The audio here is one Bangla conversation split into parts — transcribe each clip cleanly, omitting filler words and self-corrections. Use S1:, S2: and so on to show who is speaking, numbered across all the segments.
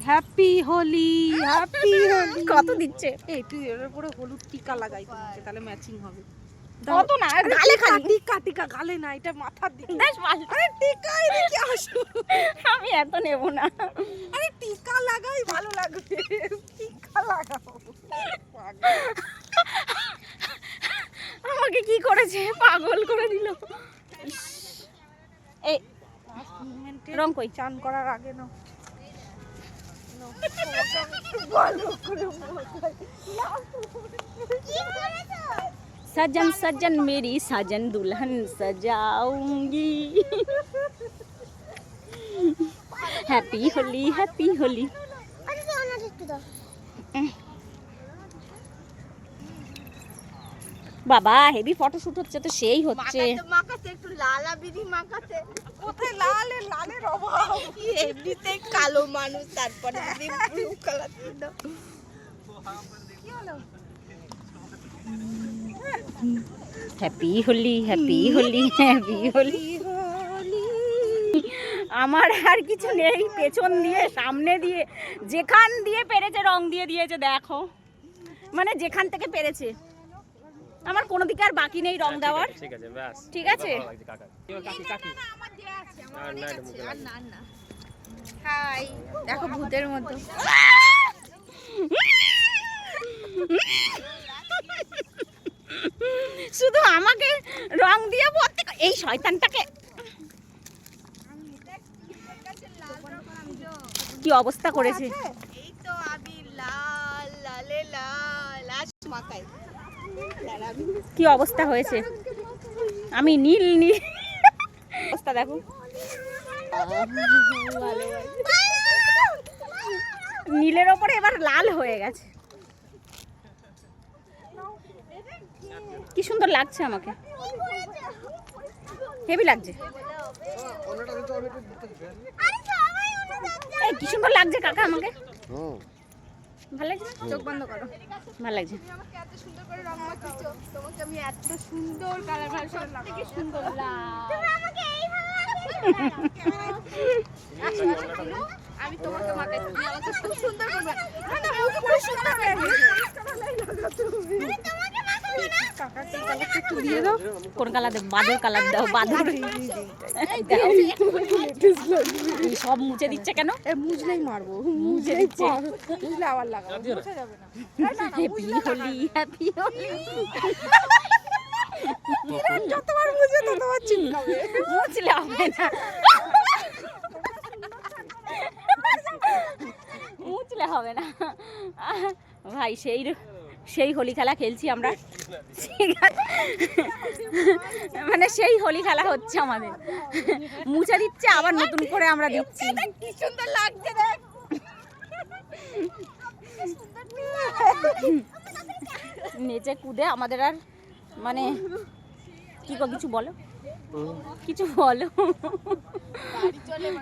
S1: Happy Holi, happy Holi.
S2: কত দিচ্ছে?
S1: এই তুই এর উপরে হলুদ টিকা লাগাই তোমাকে, তাহলে ম্যাচিং হবে।
S2: কত না গালে খালি।
S1: টিকা টিকা গালে না, এটা মাথার দিকে। আরে টিকা এদিকে আসো।
S2: আমি এত নেব না।
S1: আরে টিকা লাগাই ভালো লাগবে, টিকা লাগাও।
S2: আমাকে কি করেছে, পাগল করে দিল। এই রং কই?
S1: চান করার আগে না
S2: सजन सजन मेरी सजन दुल्हन सजाऊंगी। Happy Holi, happy Holi. বাবা হেভি ফটোশুট হচ্ছে তো, সেই হচ্ছে।
S3: মাখাতে একটু লালা বিধি মাখাতে।
S1: কোথায় লালের অভাব,
S3: এমনিতে কালো মানুষ, তারপরে যদি ব্লু কালার দাও।
S2: Happy Holi, happy Holi, happy Holi. আমার আর কিছু নেই, পেছন দিয়ে সামনে দিয়ে যেখান দিয়ে পেরেছে রং দিয়ে দিয়েছে। দেখো মানে যেখান থেকে পেরেছে, আমার কোনো দিকে আর বাকি নেই রং দেওয়ার।
S4: ঠিক আছে ব্যাস,
S2: ঠিক আছে।
S3: হাই, দেখো ভূতের মতো।
S2: শুধু আমাকে রং দিয়ে ভর্তি। এই শয়তানটাকে কি অবস্থা করেছে।
S3: এই তো আমি লাল লালে লাল আজ মাখাই।
S2: কি অবস্থা হয়েছে, আমি নীল নীল অবস্থা দেখো। নীলের ওপরে এবার লাল হয়ে গেছে। কি সুন্দর লাগছে আমাকে, হেভি লাগছে। এই কি সুন্দর লাগছে কাকা আমাকে, ভালো লাগছে।
S3: চোখ বন্ধ করো।
S2: ভালো লাগছে।
S3: তুমি আমাকে এত সুন্দর করে রং মাখিয়েছো, তোমাকে আমি এত সুন্দর কালার ভার্সন থেকে সুন্দর তুমি আমাকে এইভাবে আমি তোমাকে মাখাইছি, তুমি আমাকে খুব সুন্দর করে না মুখে পুরো সুন্দর করে তোমাকে মাখাবো না।
S1: কাকাকে কালারটা একটু দিয়ে দাও।
S2: কোন কালার দেব? বাদুর কালার দাও, বাদুর। সব মুছে দিচ্ছে কেন?
S1: মুজলেই মারবো, মুজলেই মুজলে আবার লাগাবো, মুছে যাবে না।
S2: Happy Holi, happy Holi.
S1: যতবার মুছে ততবার চিনকাবে,
S2: মুছলে হবে না, মুছলে হবে না ভাই। সেই হোলি খেলা খেলছি আমরা, মানে সেই হোলি খেলা হচ্ছে আমাদের। মুছে দিচ্ছে আবার নতুন করে আমরা দিচ্ছি।
S3: কি সুন্দর লাগছে দেখ।
S2: নেচে কুদে আমাদের আর মানে কি গো, কিছু বলো, কিছু বলো।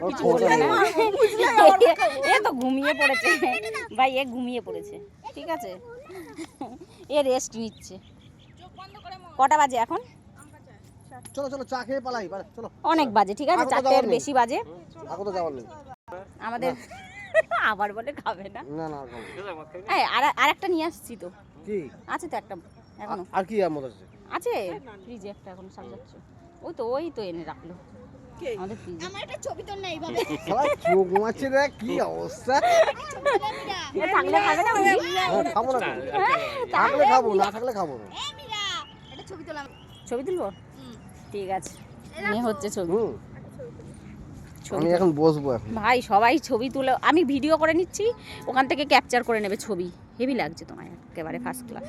S2: কিছু বলবে না। এ তো ঘুমিয়ে পড়েছে ভাই, এ ঘুমিয়ে পড়েছে। ঠিক আছে, এ রেস্ট নিচ্ছে। কটা বাজে এখন?
S4: চলো চলো চা খেয়ে পালাই, চলো।
S2: অনেক বাজে, ঠিক আছে, 4টের বেশি বাজে।
S4: আগো তো যাওয়ার নেই
S2: আমাদের আবার বলে খাবে না।
S4: না না,
S2: এই আর একটা নিয়ে আসছি তো।
S4: কি
S2: আছে তো একটা এখনো
S4: আর কি আমাদের আছে?
S2: আছে ফ্রিজে একটা, এখন সাজাচ্ছে। ওই তো এনে রাখলো আমাদের ফ্রিজে।
S3: আমার একটা ছবি তোল না এইভাবে।
S4: সবাই চোখ মারছে রে, কি অবস্থা।
S2: এটা থাকলে খাবে না?
S4: খাবো না, থাকলে খাবো, না থাকলে খাবো না।
S3: এই মীরা, একটা ছবি তোলা।
S2: ছবি তুলবো? ঠিক আছে, নিয়ে হচ্ছে ছবি।
S4: আমি এখন বসবো এখন।
S2: ভাই সবাই ছবি তুলে, আমি ভিডিও করে নিচ্ছি, ওখান থেকে ক্যাপচার করে নেবে ছবি। হেভি লাগছে তোমায়, একেবারে ফার্স্ট ক্লাস।